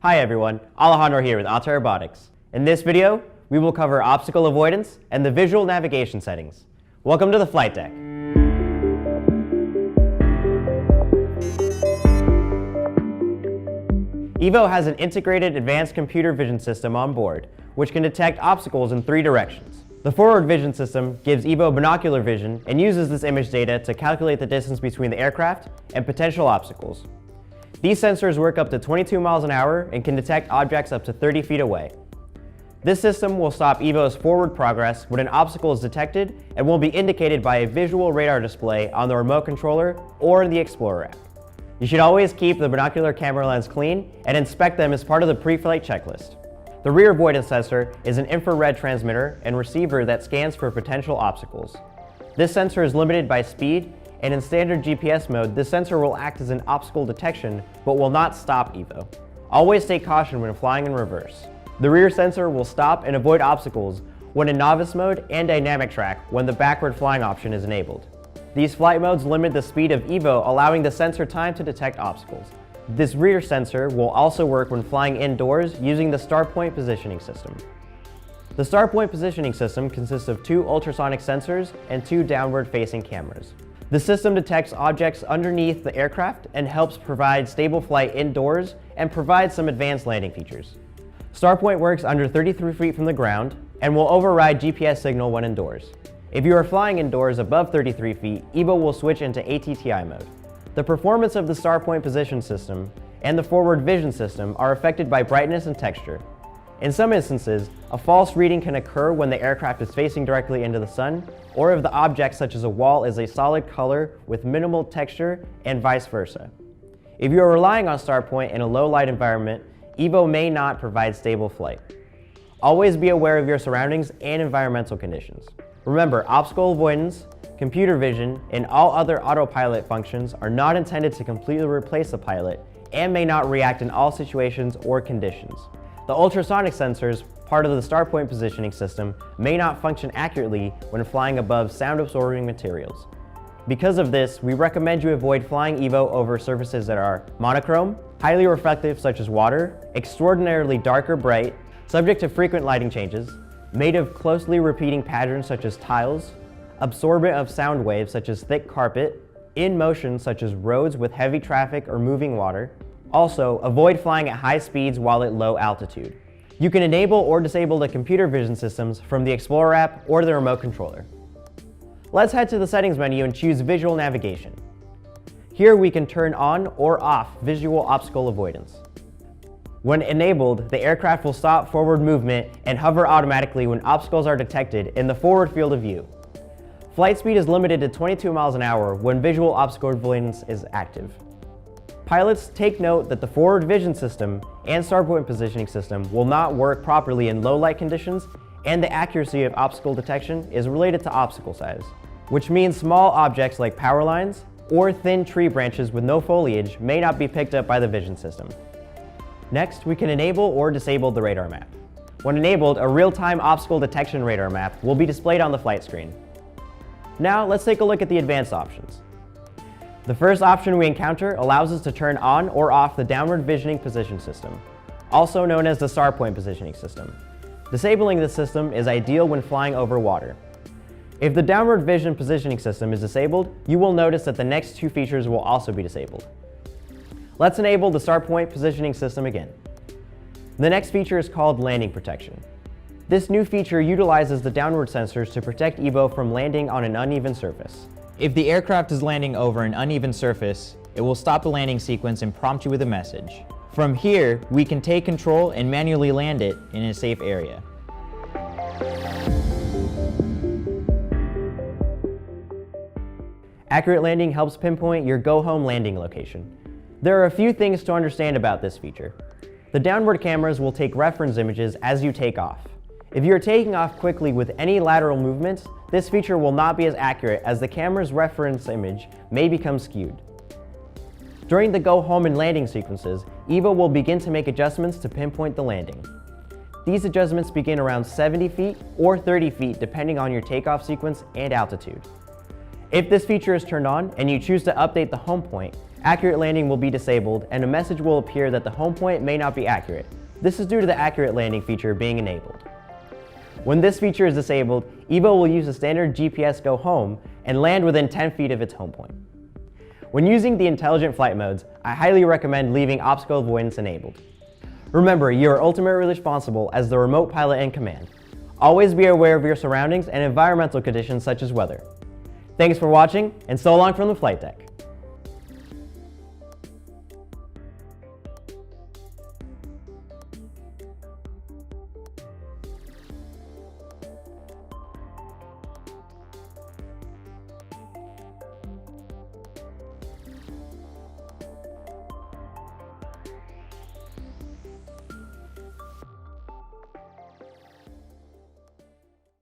Hi everyone, Alejandro here with Autel Robotics. In this video, we will cover obstacle avoidance and the visual navigation settings. Welcome to the flight deck. EVO has an integrated advanced computer vision system on board, which can detect obstacles in 3 directions. The forward vision system gives EVO binocular vision and uses this image data to calculate the distance between the aircraft and potential obstacles. These sensors work up to 22 miles an hour and can detect objects up to 30 feet away. This system will stop EVO's forward progress when an obstacle is detected and will be indicated by a visual radar display on the remote controller or in the Explorer app. You should always keep the binocular camera lens clean and inspect them as part of the pre-flight checklist. The rear avoidance sensor is an infrared transmitter and receiver that scans for potential obstacles. This sensor is limited by speed, and in standard GPS mode, this sensor will act as an obstacle detection but will not stop EVO. Always take caution when flying in reverse. The rear sensor will stop and avoid obstacles when in novice mode and dynamic track when the backward flying option is enabled. These flight modes limit the speed of EVO, allowing the sensor time to detect obstacles. This rear sensor will also work when flying indoors using the star point positioning system. The star point positioning system consists of 2 ultrasonic sensors and 2 downward-facing cameras. The system detects objects underneath the aircraft and helps provide stable flight indoors and provides some advanced landing features. Starpoint works under 33 feet from the ground and will override GPS signal when indoors. If you are flying indoors above 33 feet, EVO will switch into ATTI mode. The performance of the Starpoint position system and the forward vision system are affected by brightness and texture. In some instances, a false reading can occur when the aircraft is facing directly into the sun, or if the object such as a wall is a solid color with minimal texture, and vice versa. If you are relying on Starpoint in a low light environment, EVO may not provide stable flight. Always be aware of your surroundings and environmental conditions. Remember, obstacle avoidance, computer vision, and all other autopilot functions are not intended to completely replace the pilot and may not react in all situations or conditions. The ultrasonic sensors, part of the Starpoint positioning system, may not function accurately when flying above sound-absorbing materials. Because of this, we recommend you avoid flying EVO over surfaces that are monochrome, highly reflective such as water, extraordinarily dark or bright, subject to frequent lighting changes, made of closely repeating patterns such as tiles, absorbent of sound waves such as thick carpet, in motion such as roads with heavy traffic or moving water. Also, avoid flying at high speeds while at low altitude. You can enable or disable the computer vision systems from the Explorer app or the remote controller. Let's head to the settings menu and choose visual navigation. Here we can turn on or off visual obstacle avoidance. When enabled, the aircraft will stop forward movement and hover automatically when obstacles are detected in the forward field of view. Flight speed is limited to 22 miles an hour when visual obstacle avoidance is active. Pilots, take note that the forward vision system and starpoint positioning system will not work properly in low light conditions, and the accuracy of obstacle detection is related to obstacle size, which means small objects like power lines or thin tree branches with no foliage may not be picked up by the vision system. Next, we can enable or disable the radar map. When enabled, a real-time obstacle detection radar map will be displayed on the flight screen. Now, let's take a look at the advanced options. The first option we encounter allows us to turn on or off the downward visioning position system, also known as the Starpoint positioning system. Disabling this system is ideal when flying over water. If the downward vision positioning system is disabled, you will notice that the next 2 features will also be disabled. Let's enable the Starpoint positioning system again. The next feature is called landing protection. This new feature utilizes the downward sensors to protect EVO from landing on an uneven surface. If the aircraft is landing over an uneven surface, it will stop the landing sequence and prompt you with a message. From here, we can take control and manually land it in a safe area. Accurate landing helps pinpoint your go-home landing location. There are a few things to understand about this feature. The downward cameras will take reference images as you take off. If you're taking off quickly with any lateral movements, this feature will not be as accurate as the camera's reference image may become skewed. During the go-home and landing sequences, EVO will begin to make adjustments to pinpoint the landing. These adjustments begin around 70 feet or 30 feet depending on your takeoff sequence and altitude. If this feature is turned on and you choose to update the home point, accurate landing will be disabled and a message will appear that the home point may not be accurate. This is due to the accurate landing feature being enabled. When this feature is disabled, EVO will use the standard GPS go home and land within 10 feet of its home point. When using the intelligent flight modes, I highly recommend leaving obstacle avoidance enabled. Remember, you are ultimately responsible as the remote pilot in command. Always be aware of your surroundings and environmental conditions such as weather. Thanks for watching, and so long from the flight deck.